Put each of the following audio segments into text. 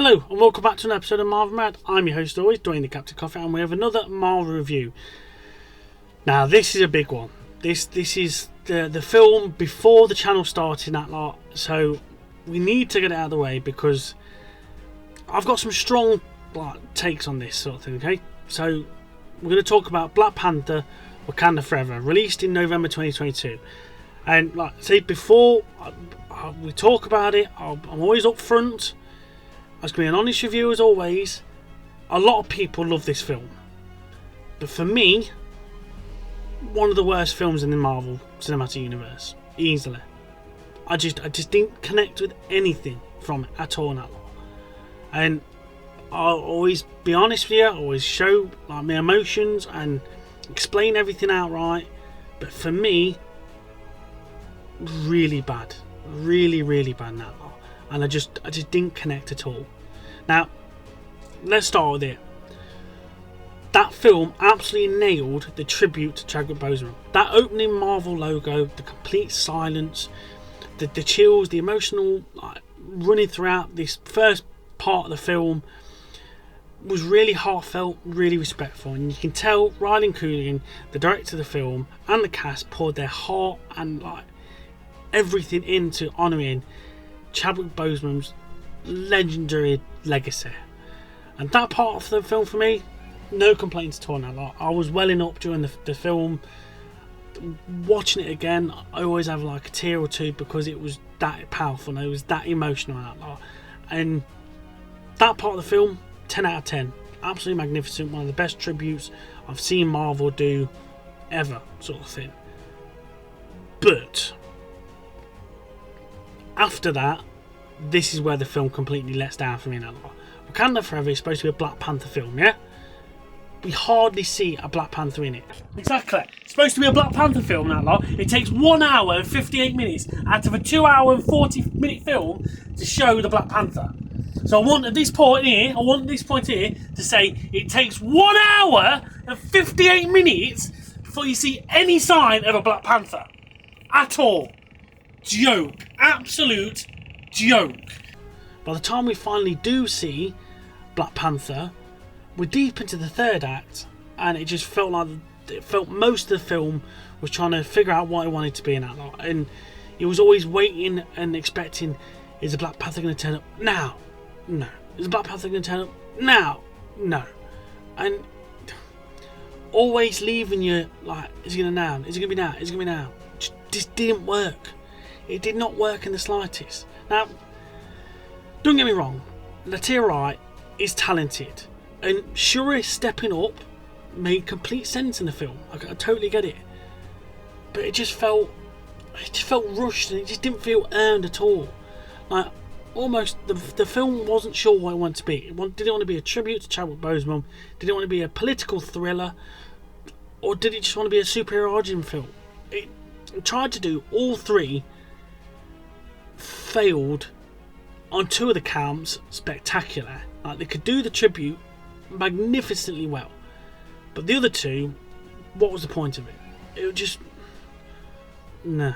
Hello and welcome back to an episode of Marvel Mad. I'm your host always, Dwayne the Captain Coffee, and we have another Marvel review. Now this is a big one. This is the film before the channel started that lot, so we need to get it out of the way because I've got some strong takes on this sort of thing, okay? So we're going to talk about Black Panther, Wakanda Forever, released in November 2022. And like I say, before we talk about it, I'm always up front. I was going to be an honest review as always. A lot of people love this film, but for me, one of the worst films in the Marvel Cinematic Universe, easily. I just didn't connect with anything from it at all. And I'll always be honest with you. I always show my emotions and explain everything outright. But for me, really bad, really bad that lot. And I just didn't connect at all. Now, let's start with it. That film absolutely nailed the tribute to Chadwick Boseman. That opening Marvel logo, the complete silence, the chills, the emotional running throughout this first part of the film was really heartfelt, really respectful. And you can tell Riley Cooligan, the director of the film, and the cast poured their heart and everything into honouring Chadwick Boseman's legendary legacy. And that part of the film for me, no complaints at all. I was welling up during the film. Watching it again, I always have a tear or two because it was that powerful and it was that emotional. And that part of the film, 10 out of 10. Absolutely magnificent. One of the best tributes I've seen Marvel do ever, sort of thing. But after that, this is where the film completely lets down for me. Wakanda Forever is supposed to be a Black Panther film, yeah? We hardly see a Black Panther in it. Exactly. It's supposed to be a Black Panther film, that lot. It takes 1 hour and 58 minutes out of a 2 hour and 40 minute film to show the Black Panther. So I want at this point here to say it takes 1 hour and 58 minutes before you see any sign of a Black Panther. At all. Joke. Absolute joke. By the time we finally do see Black Panther, we're deep into the third act, and it just felt most of the film was trying to figure out what it wanted to be in that lot, and it was always waiting and expecting, is the Black Panther going to turn up now? No. Is the Black Panther going to turn up now? No. And always leaving you is it going to now? Is it going to be now? Is it going to be now? Just didn't work. It did not work in the slightest. Now, don't get me wrong, Letitia Wright is talented, and Shuri stepping up made complete sense in the film. I totally get it, but it just felt rushed, and it just didn't feel earned at all. Almost the film wasn't sure what it wanted to be. Did it want to be a tribute to Chadwick Boseman? Did it want to be a political thriller, or did it just want to be a superhero origin film? It tried to do all three. Failed on two of the counts spectacular. They could do the tribute magnificently well, but the other two, what was the point of it? It was just nah.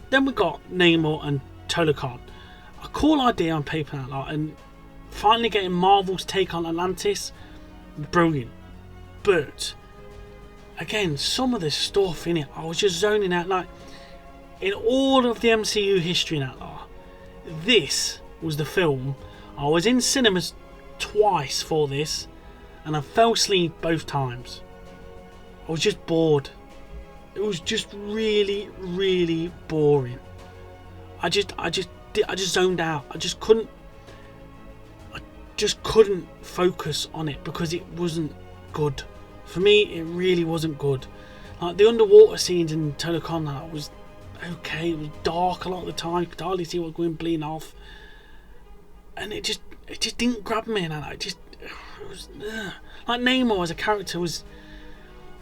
Then we got Namor and Talokan. A cool idea on paper, and finally getting Marvel's take on Atlantis, brilliant. But again, some of the stuff in it, I was just zoning out. In all of the MCU history now, this was the film. I was in cinemas twice for this, and I fell asleep both times. I was just bored. It was just really boring. I just zoned out. I just couldn't focus on it because it wasn't good. For me, it really wasn't good. The underwater scenes in Talokan was okay. It was dark a lot of the time. You could hardly see what was going bleeding off, and it just didn't grab me. And it was Namor as a character was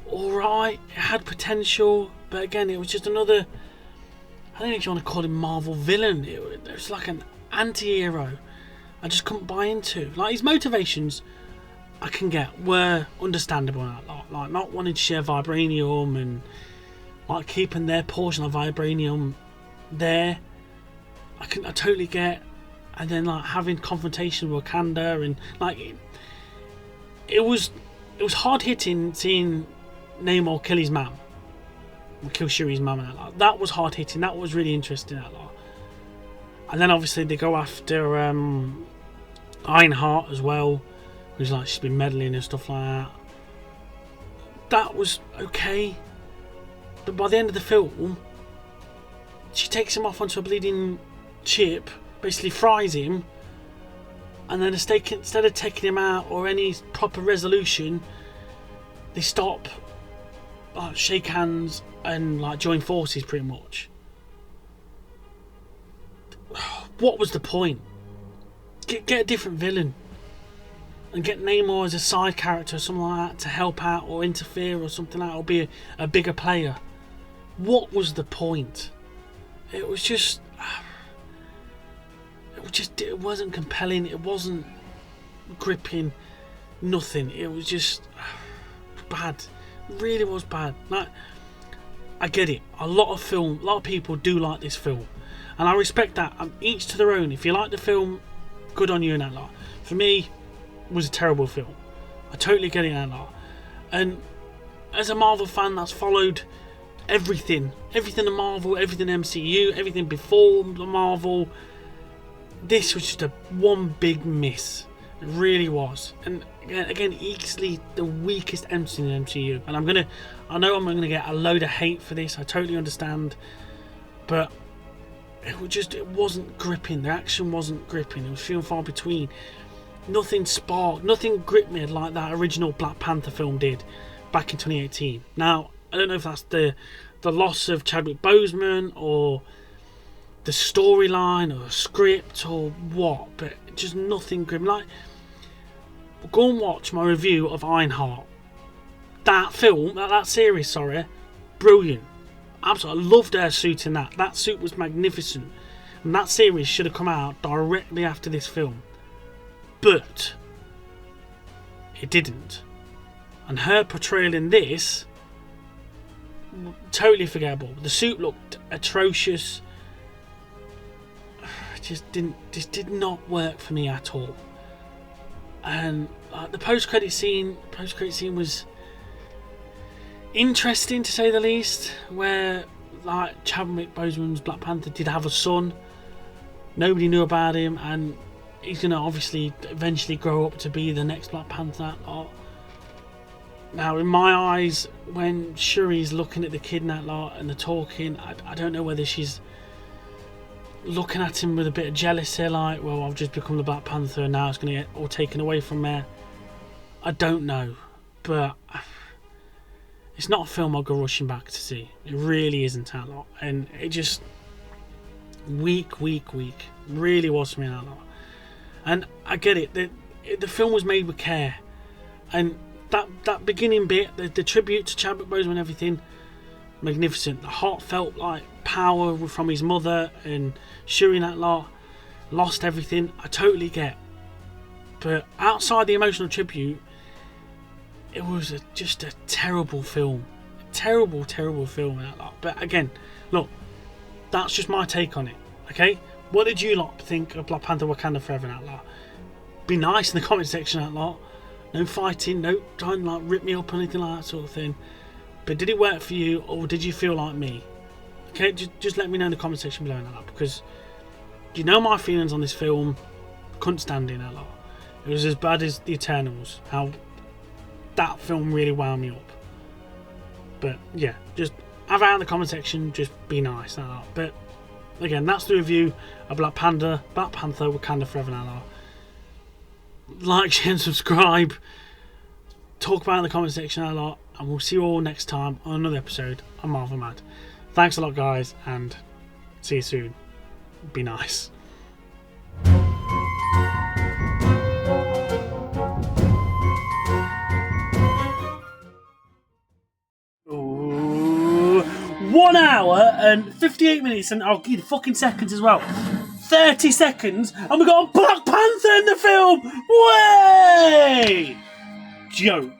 all right. It had potential, but again, it was just another. I don't know if you want to call him Marvel villain. It was like an anti-hero. I just couldn't buy into. His motivations, I can get, were understandable. Not wanting to share vibranium and keeping their portion of vibranium there. I totally get. and then like having confrontation with Wakanda, and like it was hard hitting seeing Namor kill his mum, kill Shuri's mum, and that was hard hitting. That was really interesting. That lot. And then obviously they go after Ironheart as well, who's like she's been meddling and stuff like that. That was okay, but by the end of the film, she takes him off onto a bleeding ship, basically fries him, and then instead of taking him out or any proper resolution, they stop, like, shake hands and like join forces pretty much. What was the point? Get a different villain and get Namor as a side character or something like that to help out or interfere or something like that, or be a bigger player. What was the point? It wasn't compelling, it wasn't gripping, nothing. It was just bad. It really was bad. Like, I get it. A lot of people do like this film, and I respect that. Each to their own. If you like the film, good on you and that lot. For me, it was a terrible film. I totally get it and that lot. And as a Marvel fan that's followed everything in Marvel, everything MCU, everything before the Marvel, this was just one big miss. It really was. And again, easily the weakest MC in the MCU. And I know I'm gonna get a load of hate for this. I totally understand, but it wasn't gripping. The action wasn't gripping. It was few and far between. Nothing gripped me like that original Black Panther film did back in 2018. Now, I don't know if that's the loss of Chadwick Boseman or the storyline or the script or what, but just nothing grim. Like, go and watch my review of Ironheart. That film, that series, brilliant. Absolutely, I loved her suit in that. That suit was magnificent, and that series should have come out directly after this film, but it didn't. And her portrayal in this, totally forgettable. The suit looked atrocious. Just did not work for me at all. And the post-credit scene was interesting to say the least, where like Chadwick Boseman's Black Panther did have a son. Nobody knew about him, and he's gonna obviously eventually grow up to be the next Black Panther. Now, in my eyes, when Shuri's looking at the kid and that lot and they're talking, I don't know whether she's looking at him with a bit of jealousy, like, well, I've just become the Black Panther and now it's going to get all taken away from me. I don't know, but it's not a film I'll go rushing back to see. It really isn't that lot, and it just weak. Really was for me that lot. And I get it. The film was made with care, and that beginning bit, the tribute to Chadwick Boseman and everything, magnificent. The heartfelt like power from his mother and Shuri and that lot, lost everything. I totally get. But outside the emotional tribute, it was just a terrible film. Terrible film and that lot. But again, look, that's just my take on it. Okay, what did you lot think of Black Panther Wakanda Forever and that lot? Be nice in the comment section that lot. No fighting, no trying to like rip me up or anything like that sort of thing. But did it work for you, or did you feel like me? Okay, just let me know in the comment section below that, because you know my feelings on this film. Couldn't stand it a lot. It was as bad as The Eternals. How that film really wound me up. But yeah, just have it out in the comment section. Just be nice that lot. But again, that's the review of Black Panther Wakanda Forever that lot. Like, share and subscribe. Talk about it in the comment section a lot, and we'll see you all next time on another episode of Marvel Mad. Thanks a lot, guys, and see you soon. Be nice. Ooh, 1 hour and 58 minutes, and I'll give you the fucking seconds as well. 30 seconds, and we got a Black Panther in the film! Way! Joke.